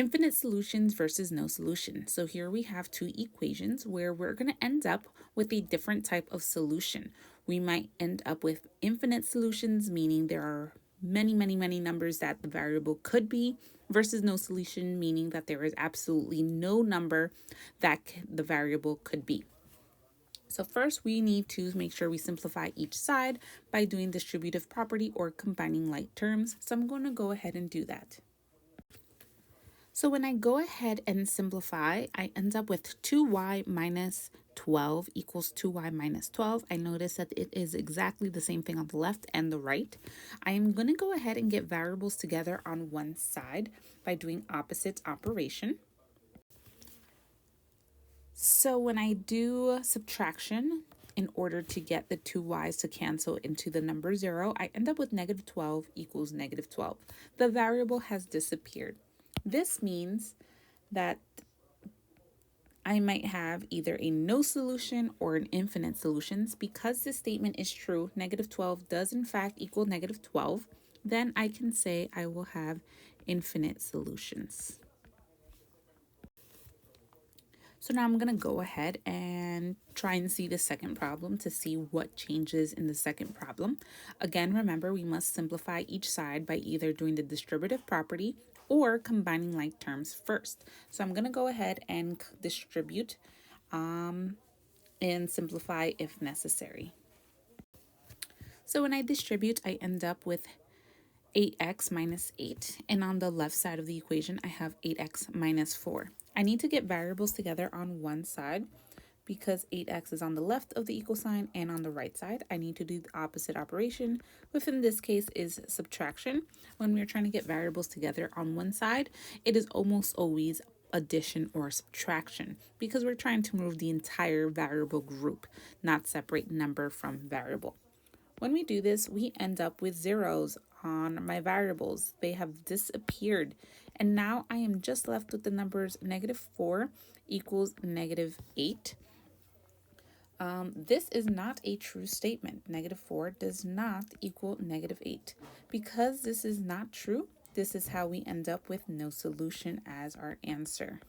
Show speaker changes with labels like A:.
A: Infinite solutions versus no solution. So here we have two equations where we're going to end up with a different type of solution. We might end up with infinite solutions, meaning there are many numbers that the variable could be, versus no solution, meaning that there is absolutely no number that the variable could be. So first we need to make sure we simplify each side by doing distributive property or combining like terms. So I'm going to go ahead and do that. So when I go ahead and simplify, I end up with 2y minus 12 equals 2y minus 12. I notice that it is exactly the same thing on the left and the right. I am going to go ahead and get variables together on one side by doing opposite operation. So when I do subtraction, in order to get the two y's to cancel into the number 0, I end up with negative 12 equals negative 12. The variable has disappeared. This means that I might have either a no solution or an infinite solutions. Because this statement is true, negative 12 does in fact equal negative 12, then I can say I will have infinite solutions. So now I'm going to go ahead and try and see the second problem to see what changes in the second problem. Again, remember, we must simplify each side by either doing the distributive property or combining like terms first. So I'm going to go ahead and distribute and simplify if necessary. So when I distribute, I end up with 8x minus 8, and on the left side of the equation I have 8x minus 4. I need to get variables together on one side because 8x is on the left of the equal sign, and on the right side I need to do the opposite operation, which in this case is subtraction. When we're trying to get variables together on one side, it is almost always addition or subtraction because we're trying to move the entire variable group, not separate number from variable. When we do this, we end up with zeros on my variables. They have disappeared. And now I am just left with the numbers negative 4 equals negative 8. This is not a true statement. Negative 4 does not equal negative 8. Because this is not true, this is how we end up with no solution as our answer.